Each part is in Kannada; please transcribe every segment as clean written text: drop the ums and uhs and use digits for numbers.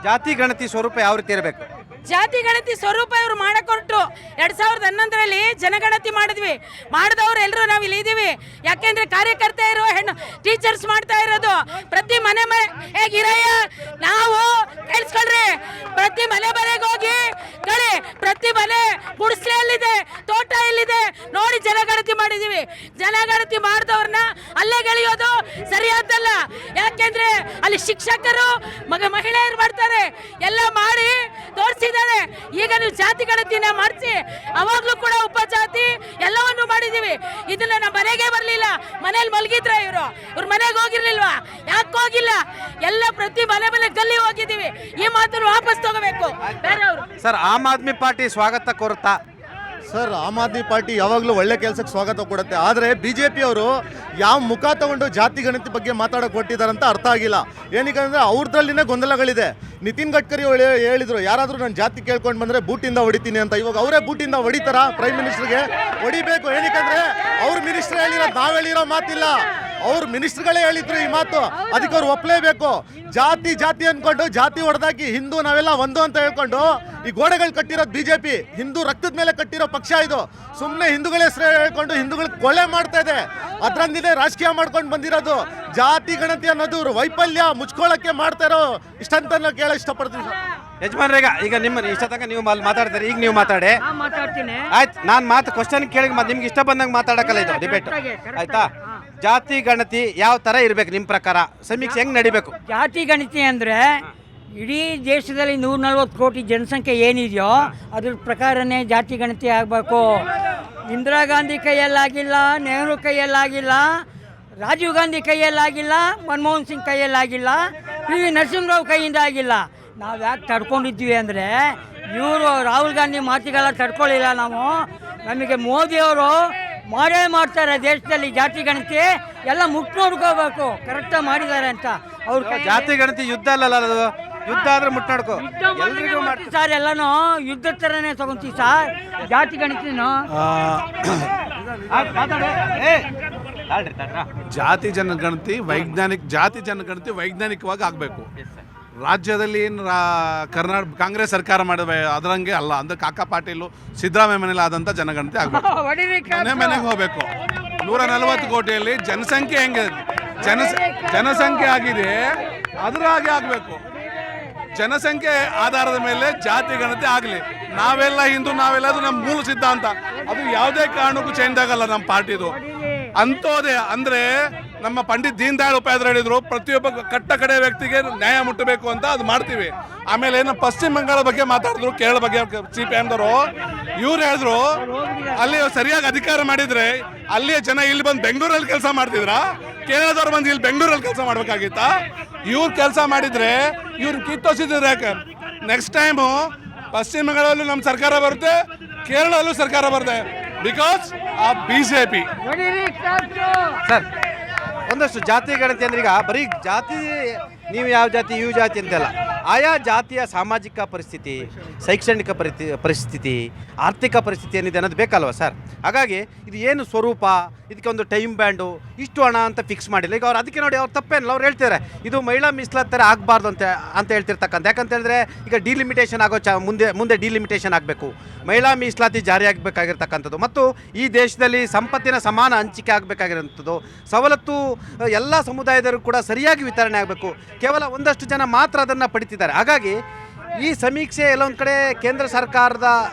ಜಾತಿ ಗಣತಿ ಸ್ವರೂಪ ಯಾವ ರೀತಿ ಇರಬೇಕು? ಜಾತಿ ಗಣತಿ ಸ್ವರೂಪ ಇವರು ಮಾಡಕೊಟ್ಟು 2011ರಲ್ಲಿ ಜನಗಣತಿ ಮಾಡಿದ್ವಿ. ಮಾಡಿದವ್ರು ಎಲ್ಲರೂ ನಾವು ಇಲ್ಲಿ ಇದ್ದೀವಿ. ಯಾಕೆಂದ್ರೆ ಕಾರ್ಯಕರ್ತ ಇರೋ ಹೆಣ್ಣು ಟೀಚರ್ಸ್ ಮಾಡ್ತಾ ಇರೋದು ಪ್ರತಿ ಮನೆ ಹೇಗಿರಯ್ಯ ನಾವು ಕೇಳಿಸ್ಕೊಳ್ರಿ, ಪ್ರತಿ ಮನೆಗೆ ಹೋಗಿ ಕಡೆ ಪ್ರತಿ ಮನೆ ಗುಡಿಸ್ಲೆ ಎಲ್ಲಿದೆ, ತೋಟ ಎಲ್ಲಿದೆ ನೋಡಿ ಜನಗಣತಿ ಮಾಡಿದೀವಿ. ಜನಗಣತಿ ಮಾಡಿದವ್ರನ್ನ ಅಲ್ಲೇ ಗೆಳೆಯೋದು ಸರಿಯಾದಲ್ಲ. ಯಾಕೆಂದ್ರೆ ಅಲ್ಲಿ ಶಿಕ್ಷಕರು ಮಹಿಳೆಯರು ಮಾಡ್ತಾರೆ, ಎಲ್ಲ ಮಾಡಿ ತೋರಿಸಿದ್ದಾರೆ. ಈಗ ನೀವು ಜಾತಿ ಗಣತಿನ ಮಾಡಿಸಿ ಅವಾಗ್ಲೂ ಕೂಡ ಉಪಜಾತಿ ಎಲ್ಲವನ್ನು ಮಾಡಿದೀವಿ. ಇದನ್ನ ನಮ್ಮ ಮನೆಗೆ ಬರಲಿಲ್ಲ, ಮನೇಲಿ ಮಲಗಿದ್ರ ಇವ್ರ ಮನೆಗೆ ಹೋಗಿರ್ಲಿಲ್ವಾ? ಯಾಕೆ ಹೋಗಿಲ್ಲ? ಎಲ್ಲ ಪ್ರತಿ ಮನೆ ಗಲ್ಲಿ ಹೋಗಿದ್ದೀವಿ. ಈ ಮಾತನ್ನು ವಾಪಸ್ ತಗೋಬೇಕು ಬೇರೆಯವರು. ಸರ್, ಆಮ್ ಆದ್ಮಿ ಪಾರ್ಟಿ ಸ್ವಾಗತ ಕೋರುತ್ತಾ? ಸರ್, ಆಮ್ ಆದ್ಮಿ ಪಾರ್ಟಿ ಯಾವಾಗಲೂ ಒಳ್ಳೆ ಕೆಲಸಕ್ಕೆ ಸ್ವಾಗತ ಕೊಡುತ್ತೆ. ಆದರೆ BJP ಅವರು ಯಾವ ಮುಖ ತಗೊಂಡು ಜಾತಿ ಗಣತಿ ಬಗ್ಗೆ ಮಾತಾಡೋಕೆ ಕೊಟ್ಟಿದ್ದಾರೆ ಅಂತ ಅರ್ಥ ಆಗಿಲ್ಲ. ಏನಕ್ಕೆ ಅವ್ರದ್ರಲ್ಲಿನೇ ಗೊಂದಲಗಳಿದೆ. ನಿತಿನ್ ಗಡ್ಕರಿ ಹೇಳಿದ್ರು, ಯಾರಾದರೂ ನಾನು ಜಾತಿ ಕೇಳ್ಕೊಂಡು ಬಂದರೆ ಬೂಟಿಂದ ಹೊಡಿತೀನಿ ಅಂತ. ಇವಾಗ ಅವರೇ ಬೂಟಿಂದ ಹೊಡಿತಾರ ಪ್ರೈಮ್ ಮಿನಿಸ್ಟರ್ಗೆ? ಹೊಡಿಬೇಕು. ಏನಕ್ಕೆ ಅವ್ರ ಮಿನಿಸ್ಟರ್ ಹೇಳಿರೋದು, ನಾವು ಹೇಳಿರೋ ಮಾತಿಲ್ಲ, ಅವ್ರ ಮಿನಿಸ್ಟರ್ಗಳೇ ಹೇಳಿದ್ರು ಈ ಮಾತು. ಅದಕ್ಕೆ ಅವ್ರು ಒಪ್ಪಲೇಬೇಕು. ಜಾತಿ ಜಾತಿ ಅಂದ್ಕೊಂಡು ಜಾತಿ ಹೊಡೆದಾಕಿ ಹಿಂದೂ ನಾವೆಲ್ಲ ಒಂದು ಅಂತ ಹೇಳ್ಕೊಂಡು ಈ ಗೋಡೆಗಳು ಕಟ್ಟಿರೋದು BJP. ಹಿಂದೂ ರಕ್ತದ ಮೇಲೆ ಕಟ್ಟಿರೋ ಪಕ್ಷ ಇದು. ಸುಮ್ಮನೆ ಹಿಂದೂಗಳ ಹೆಸರು ಹೇಳ್ಕೊಂಡು ಹಿಂದೂಗಳು ಕೊಲೆ ಮಾಡ್ತಾ ಇದೆ. ಅದರಂದಿದೆ ರಾಜಕೀಯ ಮಾಡ್ಕೊಂಡು ಬಂದಿರೋದು. ಜಾತಿ ಗಣತಿ ಅನ್ನೋದು ವೈಫಲ್ಯ ಮುಚ್ಕೊಳ್ಳೋಕ್ಕೆ ಮಾಡ್ತಾರೋ ಇಷ್ಟಂತ ಕೇಳ ಇಷ್ಟಪಡ್ತೀನಿ. ಯಜಮಾನ್ರೀಗ ಈಗ ನಿಮ್ಮ ಇಷ್ಟ ತನಕ ನೀವು ಮಾತಾಡ್ತಾರೆ, ಈಗ ನೀವು ಮಾತಾಡಿ. ಆಯ್ತು, ನಾನು ಮಾತು ಕ್ವಶನ್ ಕೇಳಿ ನಿಮ್ಗೆ ಇಷ್ಟ ಬಂದಂಗೆ ಮಾತಾಡಕ್ಕಲ್ಲ ಇದು ಡಿಬೇಟ್, ಆಯ್ತಾ? ಜಾತಿ ಗಣತಿ ಯಾವ ತರ ಇರ್ಬೇಕು ನಿಮ್ಮ ಪ್ರಕಾರ? ಸಮೀಕ್ಷೆ ಹೆಂಗ್ ನಡಿಬೇಕು? ಜಾತಿ ಗಣತಿ ಅಂದರೆ ಇಡೀ ದೇಶದಲ್ಲಿ 140 ಕೋಟಿ ಜನಸಂಖ್ಯೆ ಏನಿದೆಯೋ ಅದ್ರ ಪ್ರಕಾರನೇ ಜಾತಿ ಗಣತಿ ಆಗಬೇಕು. ಇಂದಿರಾ ಗಾಂಧಿ ಕೈಯಲ್ಲಾಗಿಲ್ಲ, ನೆಹರು ಕೈಯಲ್ಲಾಗಿಲ್ಲ, ರಾಜೀವ್ ಗಾಂಧಿ ಕೈಯಲ್ಲಾಗಿಲ್ಲ, ಮನಮೋಹನ್ ಸಿಂಗ್ ಕೈಯಲ್ಲಾಗಿಲ್ಲ, PV ನರಸಿಂಹರಾವ್ ಕೈಯಿಂದ ಆಗಿಲ್ಲ. ನಾವು ಯಾಕೆ ತಡ್ಕೊಂಡಿದ್ವಿ ಅಂದರೆ ಇವರು ರಾಹುಲ್ ಗಾಂಧಿ ಮಾತಿಗೆಲ್ಲ ತಡ್ಕೊಳ್ಳಿಲ್ಲ ನಾವು. ನಮಗೆ ಮೋದಿಯವರು ಮಾಡೇ ಮಾಡ್ತಾರೆ ದೇಶದಲ್ಲಿ ಜಾತಿ ಗಣತಿ. ಎಲ್ಲ ಮುಟ್ಟು ನೋಡ್ಕೋಬೇಕು ಕರೆಕ್ಟಾಗಿ ಮಾಡಿದ್ದಾರೆ ಅಂತ. ಅವ್ರ ಜಾತಿ ಗಣತಿ ಯುದ್ಧ ಅಲ್ಲ ಅದು, ಯುದ್ಧ ಆದ್ರೆ ಮುಟ್ಟು ನೋಡ್ಕೋ. ಎಲ್ರಿಗೂ ಸರ್ ಎಲ್ಲನೂ ಯುದ್ಧ ಥರನೇ ತಗೊಂತೀವಿ ಸರ್ ಜಾತಿ ಗಣತಿನೂ. ಜಾತಿ ಜನಗಣತಿ ವೈಜ್ಞಾನಿಕವಾಗಿ ಆಗಬೇಕು. ರಾಜ್ಯದಲ್ಲಿ ಏನು ಕಾಂಗ್ರೆಸ್ ಸರ್ಕಾರ ಮಾಡಿದ ಅದರಂಗೆ ಅಲ್ಲ. ಅಂದ್ರೆ ಕಾಕಾ ಪಾಟೀಲು ಸಿದ್ದರಾಮಯ್ಯ ಮನೇಲಿ ಆದಂಥ ಜನಗಣತಿ ಆಗಬೇಕು. ಮನೆಗೆ ಹೋಗಬೇಕು. 140 ಕೋಟಿಯಲ್ಲಿ ಜನಸಂಖ್ಯೆ ಹೆಂಗೆ ಜನಸಂಖ್ಯೆ ಆಗಿದೆ ಅದರ ಹಾಗೆ ಆಗಬೇಕು. ಜನಸಂಖ್ಯೆ ಆಧಾರದ ಮೇಲೆ ಜಾತಿ ಗಣತಿ ಆಗಲಿ. ನಾವೆಲ್ಲ ಹಿಂದೂ, ನಾವೆಲ್ಲ ಅದು ನಮ್ಮ ಮೂಲ ಸಿದ್ಧಾಂತ. ಅದು ಯಾವುದೇ ಕಾರಣಕ್ಕೂ ಚೇಂಜ್ ಆಗಲ್ಲ ನಮ್ಮ ಪಾರ್ಟಿದು. ಅಂಥೋದೇ ಅಂದರೆ ನಮ್ಮ ಪಂಡಿತ್ ದೀನ್ ದಯಾಳ್ ಉಪಾಧ್ಯಾಯರು ಹೇಳಿದ್ರು, ಪ್ರತಿಯೊಬ್ಬ ಕಟ್ಟ ಕಡೆ ವ್ಯಕ್ತಿಗೆ ನ್ಯಾಯ ಮುಟ್ಟಬೇಕು ಅಂತ. ಅದು ಮಾಡ್ತೀವಿ. ಆಮೇಲೆ ಏನು ಪಶ್ಚಿಮ ಬಂಗಾಳ ಬಗ್ಗೆ ಮಾತಾಡಿದ್ರು, ಕೇರಳ ಬಗ್ಗೆ CPMದವರು ಇವ್ರು ಹೇಳಿದ್ರು, ಅಲ್ಲಿ ಸರಿಯಾಗಿ ಅಧಿಕಾರ ಮಾಡಿದ್ರೆ ಅಲ್ಲಿಯ ಜನ ಇಲ್ಲಿ ಬಂದು ಬೆಂಗಳೂರಲ್ಲಿ ಕೆಲಸ ಮಾಡ್ತಿದ್ರಾ? ಕೇರಳದವ್ರು ಬಂದು ಇಲ್ಲಿ ಬೆಂಗಳೂರಲ್ಲಿ ಕೆಲಸ ಮಾಡ್ಬೇಕಾಗಿತ್ತಾ? ಇವ್ರು ಕೆಲಸ ಮಾಡಿದ್ರೆ ಇವ್ರು ಕಿತ್ತೋಸಿದ್ರೆ ಯಾಕೆ? ನೆಕ್ಸ್ಟ್ ಟೈಮು ಪಶ್ಚಿಮ ಬಂಗಾಳಲ್ಲೂ ನಮ್ಮ ಸರ್ಕಾರ ಬರುತ್ತೆ, ಕೇರಳಲ್ಲೂ ಸರ್ಕಾರ ಬರುತ್ತೆ. Because of BJP. ಸರ್, ಒಂದಷ್ಟು ಜಾತಿ ಗಣತಿ ಅಂದ್ರೆ ಈಗ ಬರೀ ಜಾತಿ, ನೀವು ಯಾವ ಜಾತಿ ಇವು ಜಾತಿ ಅಂತೆಲ್ಲ, ಆಯಾ ಜಾತಿಯ ಸಾಮಾಜಿಕ ಪರಿಸ್ಥಿತಿ, ಶೈಕ್ಷಣಿಕ ಪರಿಸ್ಥಿತಿ, ಆರ್ಥಿಕ ಪರಿಸ್ಥಿತಿ ಏನಿದೆ ಅನ್ನೋದು ಬೇಕಲ್ವ ಸರ್? ಹಾಗಾಗಿ ಇದು ಏನು ಸ್ವರೂಪ, ಇದಕ್ಕೆ ಒಂದು ಟೈಮ್ ಬ್ಯಾಂಡು, ಇಷ್ಟು ಹಣ ಅಂತ ಫಿಕ್ಸ್ ಮಾಡಿಲ್ಲ. ಈಗ ಅವ್ರು ಅದಕ್ಕೆ ನೋಡಿ ಅವ್ರು ತಪ್ಪೇನಲ್ಲ, ಅವ್ರು ಹೇಳ್ತಾರೆ ಇದು ಮಹಿಳಾ ಮೀಸಲಾತಿ ಥರ ಆಗಬಾರ್ದು ಅಂತ ಹೇಳ್ತಿರ್ತಕ್ಕಂಥ. ಯಾಕಂತ ಹೇಳಿದ್ರೆ ಈಗ ಡಿಲಿಮಿಟೇಷನ್ ಆಗೋ ಮುಂದೆ ಡಿಲಿಮಿಟೇಷನ್ ಆಗಬೇಕು, ಮಹಿಳಾ ಮೀಸಲಾತಿ ಜಾರಿ ಆಗಬೇಕಾಗಿರ್ತಕ್ಕಂಥದ್ದು, ಮತ್ತು ಈ ದೇಶದಲ್ಲಿ ಸಂಪತ್ತಿನ ಸಮಾನ ಹಂಚಿಕೆ ಆಗಬೇಕಾಗಿರೋಂಥದ್ದು, ಸವಲತ್ತು ಎಲ್ಲ ಸಮುದಾಯದವರು ಕೂಡ ಸರಿಯಾಗಿ ವಿತರಣೆ ಆಗಬೇಕು. ಕೇವಲ ಒಂದಷ್ಟು ಜನ ಮಾತ್ರ ಅದನ್ನು ಪಡಿತಿದ್ದಾರೆ. ಹಾಗಾಗಿ ಈ ಸಮೀಕ್ಷೆ ಎಲ್ಲೊಂದು ಕಡೆ ಕೇಂದ್ರ ಸರ್ಕಾರದ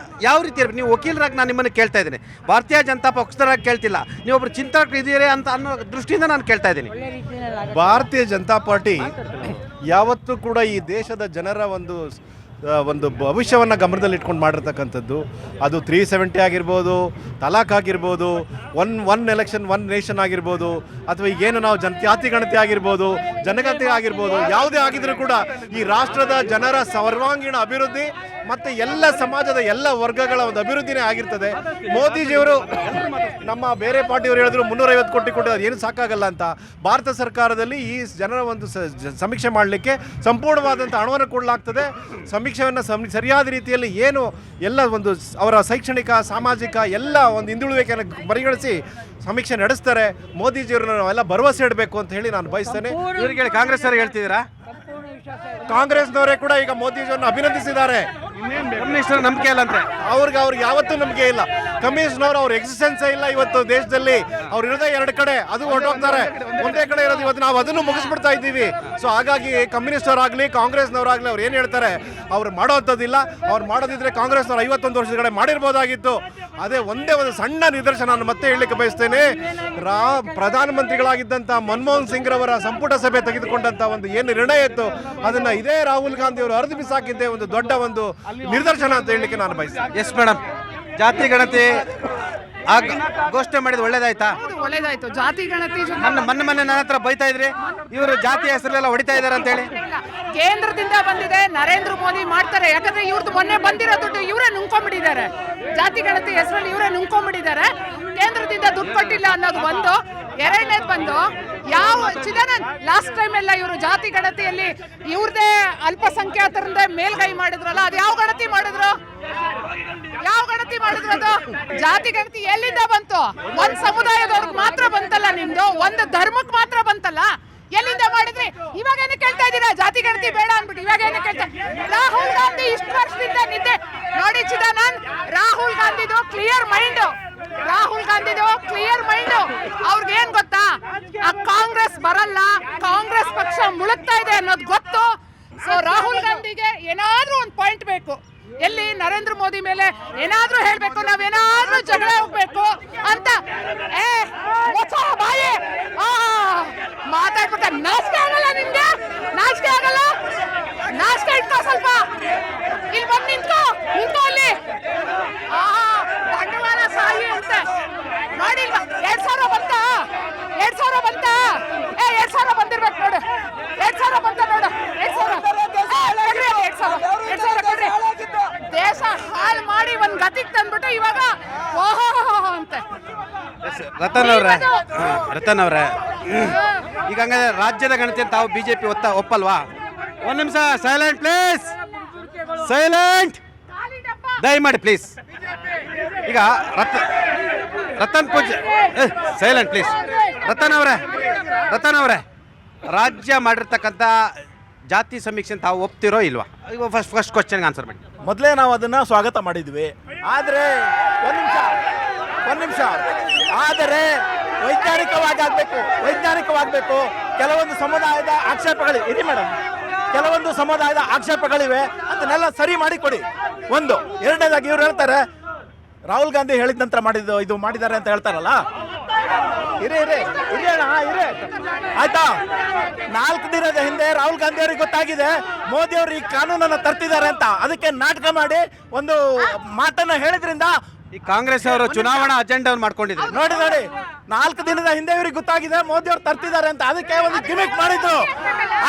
ಯಾವ ರೀತಿ ಇರಬೇಕು? ನೀವು ವಕೀಲರಾಗಿ ನಾನು ನಿಮ್ಮನ್ನು ಕೇಳ್ತಾ ಇದ್ದೀನಿ, ಭಾರತೀಯ ಜನತಾ ಪಕ್ಷದರಾಗಿ ಕೇಳ್ತಿಲ್ಲ, ನೀವೊಬ್ಬರು ಚಿಂತಕರು ಇದ್ದೀರಿ ಅಂತ ಅನ್ನೋ ದೃಷ್ಟಿಯಿಂದ ನಾನು ಕೇಳ್ತಾ ಇದ್ದೀನಿ. ಭಾರತೀಯ ಜನತಾ ಪಾರ್ಟಿ ಯಾವತ್ತೂ ಕೂಡ ಈ ದೇಶದ ಜನರ ಒಂದು ಭವಿಷ್ಯವನ್ನು ಗಮನದಲ್ಲಿ ಇಟ್ಕೊಂಡು ಮಾಡಿರ್ತಕ್ಕಂಥದ್ದು. ಅದು 370 ಆಗಿರ್ಬೋದು, ತಲಾಖ್ ಆಗಿರ್ಬೋದು, ಒನ್ ಎಲೆಕ್ಷನ್ ಒನ್ ನೇಷನ್ ಆಗಿರ್ಬೋದು, ಅಥವಾ ಈಗೇನು ನಾವು ಜಾತಿ ಗಣತಿ ಆಗಿರ್ಬೋದು, ಜನಗಣತಿ ಆಗಿರ್ಬೋದು, ಯಾವುದೇ ಆಗಿದ್ರೂ ಕೂಡ ಈ ರಾಷ್ಟ್ರದ ಜನರ ಸರ್ವಾಂಗೀಣ ಅಭಿವೃದ್ಧಿ ಮತ್ತು ಎಲ್ಲ ಸಮಾಜದ ಎಲ್ಲ ವರ್ಗಗಳ ಒಂದು ಅಭಿವೃದ್ಧಿನೇ ಆಗಿರ್ತದೆ. ಮೋದಿಜಿಯವರು ನಮ್ಮ ಬೇರೆ ಪಾರ್ಟಿಯವರು ಹೇಳಿದ್ರು 350 ಕೋಟಿ ಕೊಟ್ಟು ಅದು ಏನು ಸಾಕಾಗಲ್ಲ ಅಂತ. ಭಾರತ ಸರ್ಕಾರದಲ್ಲಿ ಈ ಜನರ ಒಂದು ಸಮೀಕ್ಷೆ ಮಾಡಲಿಕ್ಕೆ ಸಂಪೂರ್ಣವಾದಂಥ ಹಣವನ್ನು ಕೊಡಲಾಗ್ತದೆ. ಸಮೀಕ್ಷೆಯನ್ನು ಸರಿಯಾದ ರೀತಿಯಲ್ಲಿ ಏನು ಎಲ್ಲ ಒಂದು ಅವರ ಶೈಕ್ಷಣಿಕ, ಸಾಮಾಜಿಕ ಎಲ್ಲ ಒಂದು ಹಿಂದುಳುವಿಕೆಯನ್ನು ಪರಿಗಣಿಸಿ ಸಮೀಕ್ಷೆ ನಡೆಸ್ತಾರೆ. ಮೋದಿಜಿಯವ್ರನ್ನ ನಾವೆಲ್ಲ ಭರವಸೆ ಇಡಬೇಕು ಅಂತ ಹೇಳಿ ನಾನು ಬಯಸ್ತೇನೆ. ಇವರಿಗೆ ಕಾಂಗ್ರೆಸ್ ಅವ್ರಿಗೆ ಹೇಳ್ತಿದ್ದೀರಾ? ಕಾಂಗ್ರೆಸ್ನವರೇ ಕೂಡ ಈಗ ಮೋದಿಜಿಯನ್ನು ಅಭಿನಂದಿಸಿದ್ದಾರೆ. ಕಮ್ಯುನಿಸ್ಟರ ನಂಬಿಕೆ ಇಲ್ಲ ಅಂತೆ. ಅವ್ರಿಗೆ ಯಾವತ್ತೂ ನಂಬಿಕೆ ಇಲ್ಲ. ಕಮ್ಯುನಿಸ್ಟ್ನವರು ಅವ್ರ ಎಕ್ಸಿಸ್ಟೆನ್ಸೇ ಇಲ್ಲ ಇವತ್ತು ದೇಶದಲ್ಲಿ. ಅವ್ರು ಇರೋದೇ ಎರಡು ಕಡೆ, ಅದು ಹೊರಟೋಗ್ತಾರೆ. ಒಂದೇ ಕಡೆ ಇರೋದು. ಇವತ್ತು ನಾವು ಅದನ್ನು ಮುಗಿಸ್ಬಿಡ್ತಾ ಇದ್ದೀವಿ. ಸೊ ಹಾಗಾಗಿ ಕಮ್ಯುನಿಸ್ಟವರಾಗಲಿ ಕಾಂಗ್ರೆಸ್ನವರಾಗಲಿ ಅವ್ರು ಏನು ಹೇಳ್ತಾರೆ ಅವ್ರು ಮಾಡೋವಂಥದ್ದಿಲ್ಲ. ಅವ್ರು ಮಾಡೋದಿದ್ರೆ ಕಾಂಗ್ರೆಸ್ನವ್ರು 51 ವರ್ಷದ ಮಾಡಿರ್ಬೋದಾಗಿತ್ತು. ಅದೇ ಒಂದೇ ಒಂದು ಸಣ್ಣ ನಿದರ್ಶನ ನಾನು ಮತ್ತೆ ಹೇಳಲಿಕ್ಕೆ ಬಯಸ್ತೇನೆ. ಪ್ರಧಾನಮಂತ್ರಿಗಳಾಗಿದ್ದಂಥ ಮನಮೋಹನ್ ಸಿಂಗ್ ರವರ ಸಂಪುಟ ಸಭೆ ತೆಗೆದುಕೊಂಡಂಥ ಒಂದು ಏನು ನಿರ್ಣಯ ಇತ್ತು ಅದನ್ನು ಇದೇ ರಾಹುಲ್ ಗಾಂಧಿ ಅವರು ಅರ್ಧ ಬಿಸಾಕಿದ್ದೇ ಒಂದು ದೊಡ್ಡ ಒಂದು ನಿದರ್ಶನ ಅಂತ ಹೇಳಲಿಕ್ಕೆ ನಾನು ಬಯಸ್ತೇನೆ. ಎಸ್ ಮೇಡಮ್, ಜಾತಿ ಗಣತಿ ಘೋಷಣೆ ಮಾಡಿದ ಒಳ್ಳೇದಾಯ್ತಾ? ಒಳ್ಳೇದಾಯ್ತು. ಜಾತಿ ಗಣತಿ ಮೊನ್ನೆ ನನ್ನ ಹತ್ರ ಬೈತಾ ಇದ್ರಿ, ಇವರು ಜಾತಿ ಹೆಸರೆಲ್ಲ ಹೊಡಿತಾ ಇದಾರೆ ಅಂತ ಹೇಳಿ. ಕೇಂದ್ರದಿಂದ ಬಂದಿದೆ, ನರೇಂದ್ರ ಮೋದಿ ಮಾಡ್ತಾರೆ. ಯಾಕಂದ್ರೆ ಇವ್ರದ್ದು ಮೊನ್ನೆ ಬಂದಿರೋ ದುಡ್ಡು ಇವರೇ ನುಂಗ್ಕೊಂಡ್ಬಿಟ್ಟಿದ್ದಾರೆ. ಜಾತಿ ಗಣತಿ ಹೆಸರಲ್ಲಿ ಇವರೇ ನುಂಗ್ಕೊಂಡ್ಬಿಟ್ಟಿದ್ದಾರೆ. ಕೇಂದ್ರದಿಂದ ದುಡ್ಡು ಕೊಟ್ಟಿಲ್ಲ ಅನ್ನೋದು ಒಂದು. ಎರಡನೇದು ಬಂದು ಯಾವ ಚಿದಾನಂದ್ ಲಾಸ್ಟ್ ಟೈಮ್ ಎಲ್ಲ ಇವರು ಜಾತಿ ಗಣತಿಯಲ್ಲಿ ಇವ್ರದೇ ಅಲ್ಪಸಂಖ್ಯಾತರಿಂದ ಮೇಲ್ಗೈ ಮಾಡಿದ್ರಲ್ಲ, ಅದು ಯಾವ ಗಣತಿ ಮಾಡಿದ್ರು? ಯಾವ ಗಣತಿ ಮಾಡಿದ್ರು? ಅದು ಜಾತಿ ಗಣತಿ ಎಲ್ಲಿಂದ ಬಂತು? ಒಂದ್ ಸಮುದಾಯದವ್ರಿಗೆ ಮಾತ್ರ ಬಂತಲ್ಲ, ನಿಮ್ದು ಒಂದು ಧರ್ಮಕ್ಕೆ ಮಾತ್ರ ಬಂತಲ್ಲ. ಎಲ್ಲಿಂದ ಮಾಡಿದ್ರಿ? ಇವಾಗ ಏನು ಕೇಳ್ತಾ ಇದ್ದೀರಾ ಜಾತಿ ಗಣತಿ ಬೇಡ ಅನ್ಬಿಟ್ಟು? ಇವಾಗ ಏನು ಕೇಳ್ತಾ? ರಾಹುಲ್ ಗಾಂಧಿ ಇಷ್ಟು ವರ್ಷದಿಂದ ನಿದ್ದೆ ನೋಡಿ ಚಿದಾನಂದ್. ರಾಹುಲ್ ಗಾಂಧಿದು ಕ್ಲಿಯರ್ ಮೈಂಡ್. ರಾಹುಲ್ ಗಾಂಧಿದು ಕ್ಲಿಯರ್ ಮೈಂಡ್. ಅವ್ರಿಗೆ ಏನ್ ಗೊತ್ತಾ, ಆ ಕಾಂಗ್ರೆಸ್ ಬರಲ್ಲ, ಕಾಂಗ್ರೆಸ್ ಪಕ್ಷ ಮುಳುಗ್ತಾ ಇದೆ ಅನ್ನೋದು ಗೊತ್ತು. ಸೊ ರಾಹುಲ್ ಗಾಂಧಿಗೆ ಏನಾದ್ರೂ ಒಂದು ಪಾಯಿಂಟ್ ಬೇಕು. ಎಲ್ಲಿ ನರೇಂದ್ರ ಮೋದಿ ಮೇಲೆ ಏನಾದ್ರೂ ಹೇಳ್ಬೇಕು, ನಾವೇನಾದ್ರೂ ಜಗಳ ಹೋಗ್ಬೇಕು ಅಂತ. ಬಾಯಿ ಮಾತಾಡ್ಬಿಟ್ಟ. ನಾಚಿಕೆ ಆಗಲ್ಲ ನಿಮ್ಗೆ? ನಾಚಿಕೆ ಆಗಲ್ಲ? ನಾಚಿಕೆ ಇಟ್ಕೋ ಸ್ವಲ್ಪ. ಇಲ್ಲಿ ಬಂದು ನಿಂತ್ಕೋ ಅಲ್ಲಿ. ಬಂಡವಾಳ ಸಾಯಿ ಅಂತ ನೋಡಿ. 2000 ಬಂತಾ? 2000 ಬಂತಾ? 2000 ಬಂದಿರ್ಬೇಕು ನೋಡು. 2000 ಬಂತ ನೋಡು. 2000 ಕೊಡ್ರಿ. ದೇಶ ಹಾಳು ಮಾಡಿ ಒಂದ್ ಗತಿಗೆ ತಂದ್ಬಿಟ್ಟು ಇವಾಗ ಓಹೋ ಅಂತ. ರತನ್ ಅವ್ರೆ, ಈಗ ಹಂಗಾದ್ರೆ ರಾಜ್ಯದ ಗಣತಿ ಅಂತ ತಾವು ಬಿಜೆಪಿ ಒಪ್ಪಲ್ವಾ? ಒಂದ್ ನಿಮಿಷ ಸೈಲೆಂಟ್ ಪ್ಲೀಸ್. ಸೈಲೆಂಟ್ ದಯಮಾಡಿ ಪ್ಲೀಸ್. ಈಗ ರತನ್ ಪೂಜೆ ಸೈಲೆಂಟ್ ಪ್ಲೀಸ್. ರತನ್ ಅವರೇ, ರಾಜ್ಯ ಮಾಡಿರ್ತಕ್ಕಂಥ ಜಾತಿ ಸಮೀಕ್ಷೆ ತಾವು ಒಪ್ತಿರೋ ಇಲ್ವಾ? ಈಗ ಫಸ್ಟ್ ಕ್ವಶನ್ಗೆ ಆನ್ಸರ್ ಮಾಡಿ. ಮೊದಲೇ ನಾವು ಅದನ್ನು ಸ್ವಾಗತ ಮಾಡಿದ್ವಿ. ಆದರೆ ಒಂದು ನಿಮಿಷ ಆದರೆ ವೈಜ್ಞಾನಿಕವಾಗಬೇಕು. ಕೆಲವೊಂದು ಸಮುದಾಯದ ಆಕ್ಷೇಪಗಳು ಇರಿ ಮೇಡಮ್, ಕೆಲವೊಂದು ಸಮುದಾಯದ ಆಕ್ಷೇಪಗಳಿವೆ, ಅದನ್ನೆಲ್ಲ ಸರಿ ಮಾಡಿ ಕೊಡಿ. ಒಂದು. ಎರಡನೇದಾಗಿ ಇವ್ರು ಹೇಳ್ತಾರೆ ರಾಹುಲ್ ಗಾಂಧಿ ಹೇಳಿದ ನಂತರ ಇದು ಮಾಡಿದ್ದಾರೆ ಅಂತ ಹೇಳ್ತಾರಲ್ಲ. ಇರಿ ಆಯ್ತಾ? 4 ದಿನದ ಹಿಂದೆ ರಾಹುಲ್ ಗಾಂಧಿ ಅವರಿಗೆ ಗೊತ್ತಾಗಿದೆ ಮೋದಿ ಅವರು ಈ ಕಾನೂನನ್ನು ತರ್ತಿದ್ದಾರೆ ಅಂತ. ಅದಕ್ಕೆ ನಾಟಕ ಮಾಡಿ ಒಂದು ಮಾತನ್ನ ಹೇಳಿದ್ರಿಂದ ಈ ಕಾಂಗ್ರೆಸ್ ಅವರು ಚುನಾವಣಾ ಅಜೆಂಡಾ ಮಾಡ್ಕೊಂಡಿದ್ರು. ನೋಡಿ 4 ದಿನದ ಹಿಂದೆ ಇವ್ರಿಗೆ ಗೊತ್ತಾಗಿದೆ ಮೋದಿ ಅವ್ರು ತರ್ತಿದ್ದಾರೆ ಅಂತ. ಅದಕ್ಕೆ ಒಂದು ಗಿಮಿಕ್ ಮಾಡಿದ್ರು.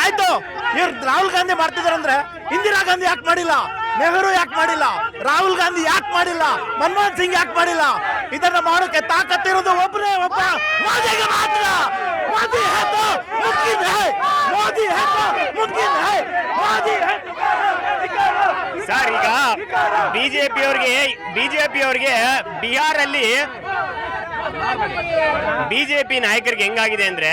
ಆಯ್ತು, ಇವ್ರು ರಾಹುಲ್ ಗಾಂಧಿ ಮಾಡ್ತಿದಾರೆ ಅಂದ್ರೆ ಇಂದಿರಾ ಗಾಂಧಿ ಯಾಕೆ ಮಾಡಿಲ್ಲ? ನೆಹರು ಯಾಕೆ ಮಾಡಿಲ್ಲ? ರಾಹುಲ್ ಗಾಂಧಿ ಯಾಕೆ ಮಾಡಿಲ್ಲ? ಮನಮೋಹನ್ ಸಿಂಗ್ ಯಾಕೆ ಮಾಡಿಲ್ಲ? ಇದನ್ನ ಮಾಡೋಕೆ ತಾಕತ್ತಿರೋದು ಒಬ್ಬನೇ ಒಬ್ಬ ಮೋದಿಗೆ ಮಾತ್ರ. ಮೋದಿ ಹೇತೋ ಮುಮ್ಕಿನ್ ಹೈ, ಮೋದಿ ಹೇತೋ ಮುಮ್ಕಿನ್ ಹೈ, ಮೋದಿ ಸರ್. ಈಗ ಬಿಜೆಪಿಯವರಿಗೆ ಬಿಜೆಪಿ ನಾಯಕರಿಗೆ ಹೆಂಗಾಗಿದೆ ಅಂದ್ರೆ,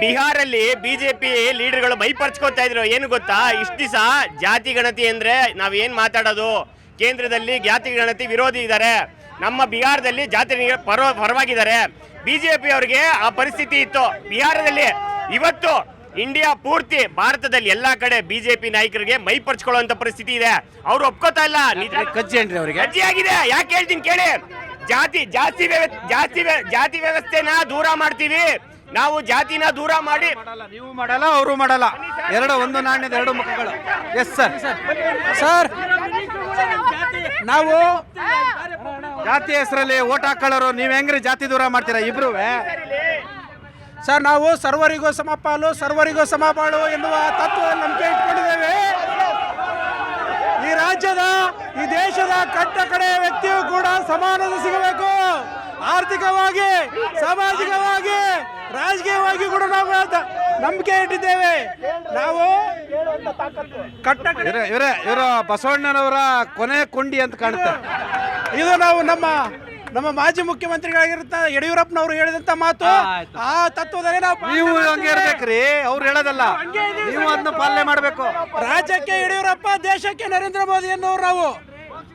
ಬಿಹಾರಲ್ಲಿ ಬಿಜೆಪಿ ಲೀಡರ್ಗಳು ಮೈಪರ್ಚ್ಕೋತಾ ಇದ್ರು. ಏನು ಗೊತ್ತಾ, ಇಷ್ಟು ದಿವಸ ಜಾತಿ ಗಣತಿ ಅಂದ್ರೆ ನಾವೇನ್ ಮಾತಾಡೋದು, ಕೇಂದ್ರದಲ್ಲಿ ಜಾತಿ ಗಣತಿ ವಿರೋಧಿ ಇದ್ದಾರೆ, ನಮ್ಮ ಬಿಹಾರದಲ್ಲಿ ಜಾತಿ ಪರವಾಗಿದ್ದಾರೆ. ಬಿಜೆಪಿ ಅವರಿಗೆ ಆ ಪರಿಸ್ಥಿತಿ ಇತ್ತು ಬಿಹಾರದಲ್ಲಿ. ಇವತ್ತು ಇಂಡಿಯಾ ಪೂರ್ತಿ, ಭಾರತದಲ್ಲಿ ಎಲ್ಲಾ ಕಡೆ ಬಿಜೆಪಿ ನಾಯಕರಿಗೆ ಮೈ ಪರ್ಚ್ಕೊಳ್ಳುವಂತ ಪರಿಸ್ಥಿತಿ ಇದೆ. ಅವ್ರು ಒಪ್ಕೋತಾ ಇಲ್ಲ. ಕಜ್ಜಿ ಆಗಿದೆ. ಯಾಕೆ ಹೇಳ್ತೀನಿ ಕೇಳಿ. ಜಾತಿ ವ್ಯವಸ್ಥೆನ ದೂರ ಮಾಡ್ತೀವಿ ನಾವು. ಜಾತಿನ ದೂರ ಮಾಡಿ ನೀವು ಮಾಡಲ್ಲ, ಅವರು ಮಾಡಲ್ಲ. ಒಂದು ನಾಣ್ಯದ 2 ಮುಖಗಳು. Yes sir. ನಾವು ಜಾತಿ ಹೆಸರಲ್ಲಿ ಓಟ್ ಹಾಕೊಳ್ಳೋರು, ನೀವ್ ಹೆಂಗ್ರಿ ಜಾತಿ ದೂರ ಮಾಡ್ತೀರಾ ಇಬ್ರು? ಸರ್, ನಾವು ಸರ್ವರಿಗೂ ಸಮಪಾಲು, ಸರ್ವರಿಗೂ ಸಮಪಾಲು ಎನ್ನುವ ತತ್ವದಲ್ಲಿ ನಂಬಿಕೆ ಇಟ್ಕೊಂಡಿದ್ದೇವೆ. ಈ ರಾಜ್ಯದ, ಈ ದೇಶದ ಕಟ್ಟ ಕಡೆಯ ವ್ಯಕ್ತಿಯೂ ಕೂಡ ಸಮಾನತೆ ಸಿಗಬೇಕು. ಆರ್ಥಿಕವಾಗಿ, ಸಾಮಾಜಿಕವಾಗಿ, ರಾಜಕೀಯವಾಗಿ ಕೂಡ ನಾವು ನಂಬಿಕೆ ಇಟ್ಟಿದ್ದೇವೆ. ನಾವು ಇವರು ಬಸವಣ್ಣನವರ ಕೊನೆ ಕೊಂಡಿ ಅಂತ ಕಾಣುತ್ತೆ. ಇದು ನಾವು ನಮ್ಮ ನಮ್ಮ ಮಾಜಿ ಮುಖ್ಯಮಂತ್ರಿಗಳಾಗಿರುತ್ತ ಯಡಿಯೂರಪ್ಪನವರು ಹೇಳಿದಂತ ಮಾತು ಆ ತತ್ವದಲ್ಲಿ ನೀವು ಹಂಗೆ ಇರ್ಬೇಕ್ರಿ, ಅವ್ರು ಹೇಳೋದಲ್ಲ, ನೀವು ಅದನ್ನ ಪಾಲನೆ ಮಾಡಬೇಕು. ರಾಜ್ಯಕ್ಕೆ ಯಡಿಯೂರಪ್ಪ, ದೇಶಕ್ಕೆ ನರೇಂದ್ರ ಮೋದಿ ಅನ್ನೋರು ನಾವು.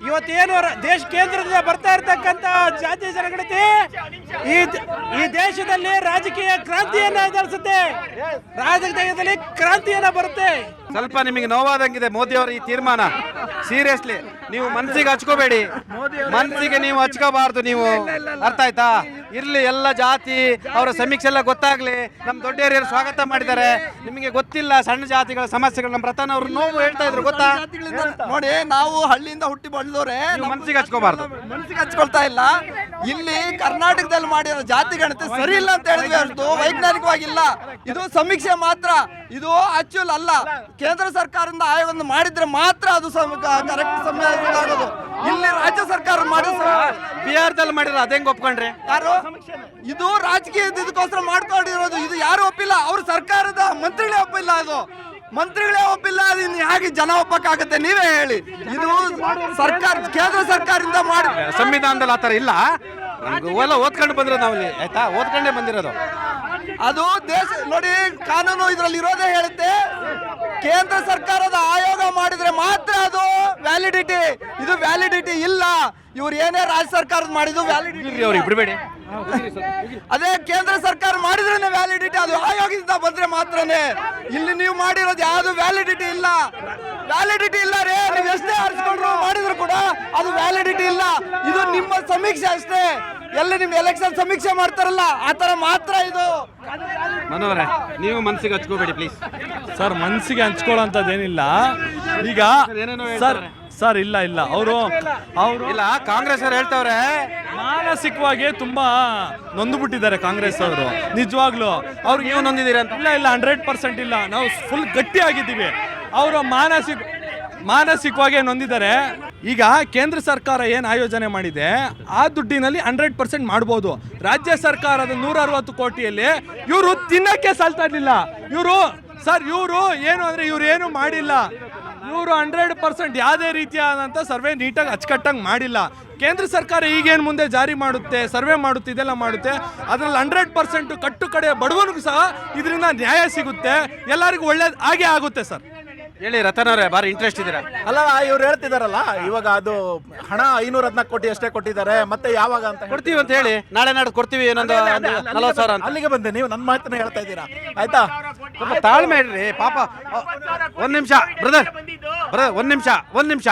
ಇವತ್ತೇನು ದೇಶ ಕೇಂದ್ರದಿಂದ ಬರ್ತಾ ಇರ್ತಕ್ಕಂಥ ಜಾತಿ ಜನಗಣತಿ ಈ ದೇಶದಲ್ಲಿ ರಾಜಕೀಯ ಕ್ರಾಂತಿಯನ್ನ ಎದುರಿಸುತ್ತೆ, ರಾಜಕೀಯದಲ್ಲಿ ಕ್ರಾಂತಿಯನ್ನ ಬರುತ್ತೆ. ಸ್ವಲ್ಪ ನಿಮಗೆ ನೋವಾದಂಗಿದೆ ಮೋದಿ ಅವರ ಈ ತೀರ್ಮಾನ. ಸೀರಿಯಸ್ಲಿ ನೀವು ಮನಸ್ಸಿಗೆ ಹಚ್ಕೋಬೇಡಿ, ಮನಸ್ಸಿಗೆ ನೀವು ಹಚ್ಕೋಬಾರ್ದು. ನೀವು ಅರ್ಥ ಆಯ್ತಾ? ಇರ್ಲಿ, ಎಲ್ಲ ಜಾತಿ ಅವರ ಸಮೀಕ್ಷೆ ಎಲ್ಲ ಗೊತ್ತಾಗ್ಲಿ. ನಮ್ಮ ದೊಡ್ಡ ಹಿರಿಯರು ಸ್ವಾಗತ ಮಾಡಿದ್ದಾರೆ. ನಿಮಗೆ ಗೊತ್ತಿಲ್ಲ ಸಣ್ಣ ಜಾತಿಗಳ ಸಮಸ್ಯೆಗಳು. ನಮ್ಮ ರತನ್ ಅವರು ನೋವು ಹೇಳ್ತಾ ಇದ್ರು, ಗೊತ್ತಾ? ನೋಡಿ, ನಾವು ಹಳ್ಳಿಯಿಂದ ಹುಟ್ಟಿ ಬಂದವ್ರೆ, ಮನಸ್ಸಿಗೆ ಹಚ್ಕೋಬಾರ್ದು. ಮನಸ್ಸಿಗೆ ಹಚ್ಕೊಳ್ತಾ ಇಲ್ಲ. ಇಲ್ಲಿ ಕರ್ನಾಟಕದಲ್ಲಿ ಮಾಡಿರೋ ಜಾತಿ ಗಣತಿ ಸರಿ ಇಲ್ಲ ಅಂತ ಹೇಳಿದ್ವಿ, ಅಷ್ಟು ವೈಜ್ಞಾನಿಕವಾಗಿಲ್ಲ. ಇದು ಸಮೀಕ್ಷೆ ಮಾತ್ರ, ಇದು ಆಕ್ಚುಲ್ ಅಲ್ಲ. ಕೇಂದ್ರ ಸರ್ಕಾರದಿಂದ ಆಯೋಗವನ್ನು ಮಾಡಿದ್ರೆ ಮಾತ್ರ ಅದು ಕರೆಕ್ಟ್ ಸಮಯ ಆಗೋದು. ಇಲ್ಲಿ ರಾಜ್ಯ ಸರ್ಕಾರ ಮಾಡಿದ್ರೆ ಬಿಹಾರದಲ್ಲಿ ಮಾಡಿರೋ ಅದೇಂಗ್ ಒಪ್ಕೊಂಡ್ರೆ ಯಾರು? ಇದು ರಾಜಕೀಯ ಇದಕ್ಕೋಸ್ಕರ ಮಾಡ್ಕೊಂಡಿರೋದು. ಇದು ಯಾರು ಒಪ್ಪಿಲ್ಲ, ಅವ್ರ ಸರ್ಕಾರದ ಮಂತ್ರಿಗಳೇ ಒಪ್ಪಿಲ್ಲ. ಅದು ಮಂತ್ರಿಗಳೇ ಒಪ್ಪಿಲ್ಲ, ಅದು ಹೇಗೆ ಜನ ಒಪ್ಪಕ್ಕಾಗತ್ತೆ? ನೀವೇ ಹೇಳಿ. ಇದು ಸರ್ಕಾರ, ಕೇಂದ್ರ ಸರ್ಕಾರದಿಂದ ಮಾಡಿ. ಸಂವಿಧಾನದಲ್ಲಿ ಆತರ ಇಲ್ಲ. ಎಲ್ಲ ಓದ್ಕೊಂಡು ಬಂದಿರೋದು ನಾವಲ್ಲಿ, ಆಯ್ತಾ? ಓದ್ಕೊಂಡೇ ಬಂದಿರೋದು. ಅದು ದೇಶ ನೋಡಿ, ಕಾನೂನು ಇದರಲ್ಲಿ ಇರೋದೇ ಹೇಳುತ್ತೆ, ಕೇಂದ್ರ ಸರ್ಕಾರದ ಆಯೋಗ ಮಾಡಿದ್ರೆ ಮಾತ್ರ ಅದು ವ್ಯಾಲಿಡಿಟಿ. ಇದು ವ್ಯಾಲಿಡಿಟಿ ಇಲ್ಲ. ಇವ್ರು ಏನೇ ರಾಜ್ಯ ಸರ್ಕಾರದ ಮಾಡಿದ್ದು ವ್ಯಾಲಿಡಿಟಿ ಅವ್ರಿಗೆ ಬಿಡಬೇಡಿ. ಅದೇ ಕೇಂದ್ರ ಸರ್ಕಾರ ಮಾಡಿದ್ರೇನೆ ವ್ಯಾಲಿಡಿಟಿ. ಅದು ಆಯೋಗದಿಂದ ಬಂದ್ರೆ ಮಾತ್ರನೇ. ಇಲ್ಲಿ ನೀವು ಮಾಡಿರೋದು ಯಾವ್ದು ವ್ಯಾಲಿಡಿಟಿ ಇಲ್ಲ. ವ್ಯಾಲಿಡಿಟಿ ಇಲ್ಲ ರೀ. ನೀವು ಎಷ್ಟೇ ಆರಿಸ್ಕೊಂಡ್ರು ಮಾಡಿದ್ರು ಕೂಡ ಅದು ವ್ಯಾಲಿಡಿಟಿ ಇಲ್ಲ. ಇದು ನಿಮ್ಮ ಸಮೀಕ್ಷೆ ಅಷ್ಟೇ. ಎಲ್ಲಿ ನಿಮ್ ಎಲೆಕ್ಷನ್ ಸಮೀಕ್ಷೆ ಮಾಡ್ತಾರಲ್ಲ ಆ ತರ ಮಾತ್ರ ಇದು. ಮನೋಹರ, ನೀವು ಮನಸ್ಸಿಗೆ ಹಚ್ಕೋಬೇಡಿ ಪ್ಲೀಸ್. ಸರ್, ಮನಸ್ಸಿಗೆ ಹಂಚ್ಕೊಳ್ಳೋಂಥದ್ದೇನಿಲ್ಲ. ಈಗ ಸರ್ ಇಲ್ಲ ಅವರು ಇಲ್ಲ, ಕಾಂಗ್ರೆಸ್ ಅವ್ರು ಹೇಳ್ತವ್ರೆ ಮಾನಸಿಕವಾಗಿ ತುಂಬಾ ನೊಂದುಬಿಟ್ಟಿದ್ದಾರೆ ಕಾಂಗ್ರೆಸ್ ಅವರು. ನಿಜವಾಗ್ಲು ಅವ್ರಿಗೆ ನೀವು ನೊಂದಿದ್ದೀರಾ ಅಂತ? ಇಲ್ಲ 100% ಇಲ್ಲ. ನಾವು ಫುಲ್ ಗಟ್ಟಿಯಾಗಿದ್ದೀವಿ. ಅವರು ಮಾನಸಿಕವಾಗಿ ನೊಂದಿದ್ದಾರೆ. ಈಗ ಕೇಂದ್ರ ಸರ್ಕಾರ ಏನು ಆಯೋಜನೆ ಮಾಡಿದೆ ಆ ದುಡ್ಡಿನಲ್ಲಿ 100% ಮಾಡ್ಬೋದು. ರಾಜ್ಯ ಸರ್ಕಾರದ 160 ಕೋಟಿಯಲ್ಲಿ ಇವರು ತಿನ್ನಕ್ಕೆ ಸಾಲ್ತಾ ಇರಲಿಲ್ಲ. ಇವರು ಏನು ಅಂದ್ರೆ ಇವ್ರು ಏನು ಮಾಡಿಲ್ಲ. ಇವರು 100% ಯಾವುದೇ ರೀತಿಯಾದಂಥ ಸರ್ವೆ ನೀಟಾಗಿ ಅಚ್ಚುಕಟ್ಟಾಗಿ ಮಾಡಿಲ್ಲ. ಕೇಂದ್ರ ಸರ್ಕಾರ ಈಗೇನು ಮುಂದೆ ಜಾರಿ ಮಾಡುತ್ತೆ, ಸರ್ವೆ ಮಾಡುತ್ತೆ, ಇದೆಲ್ಲ ಮಾಡುತ್ತೆ, ಅದರಲ್ಲಿ 100% ಕಟ್ಟು ಕಡೆ ಬಡವನಿಗೂ ಸಹ ಇದರಿಂದ ನ್ಯಾಯ ಸಿಗುತ್ತೆ, ಎಲ್ಲರಿಗೂ ಒಳ್ಳೇದು ಆಗೇ ಆಗುತ್ತೆ ಸರ್. ಹೇಳಿ ರತನ್ ಅವರೇ, ಭಾರಿ ಇಂಟ್ರೆಸ್ಟ್ ಇದ್ದೀರಾ. ಅಲ್ಲ, ಇವ್ರು ಹೇಳ್ತಿದಾರಲ್ಲ ಇವಾಗ ಅದು ಹಣ 514 ಕೋಟಿ ಅಷ್ಟೇ ಕೊಟ್ಟಿದ್ದಾರೆ, ಮತ್ತೆ ಯಾವಾಗ ಅಂತ ಕೊಡ್ತೀವಿ ಅಂತ ಹೇಳಿ, ನಾಳೆ ನಾಡ್ದು ಕೊಡ್ತೀವಿ, ಇನ್ನೊಂದು 40,000 ಅಂತ. ಅಲ್ಲಿಗೆ ಬಂದೆ, ನೀವು ನನ್ನ ಮಾತನ್ನ ಹೇಳ್ತಾ ಇದ್ದೀರಾ. ಆಯ್ತಾ? ಸ್ವಲ್ಪ ತಾಳ್ಮೆ ಇಡ್ರಿ ಪಾಪ. ಒಂದ್ ನಿಮಿಷ ಬ್ರದರ್, ಒಂದ್ ನಿಮಿಷ.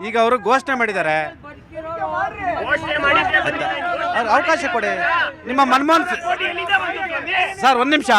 ಈಗ ಅವರು ಘೋಷಣೆ ಮಾಡಿದ್ದಾರೆ, ಅವಕಾಶ ಕೊಡಿ. ನಿಮ್ಮ ಮನಮೋಹನ್ ಸರ್, ಒಂದ್ ನಿಮಿಷ.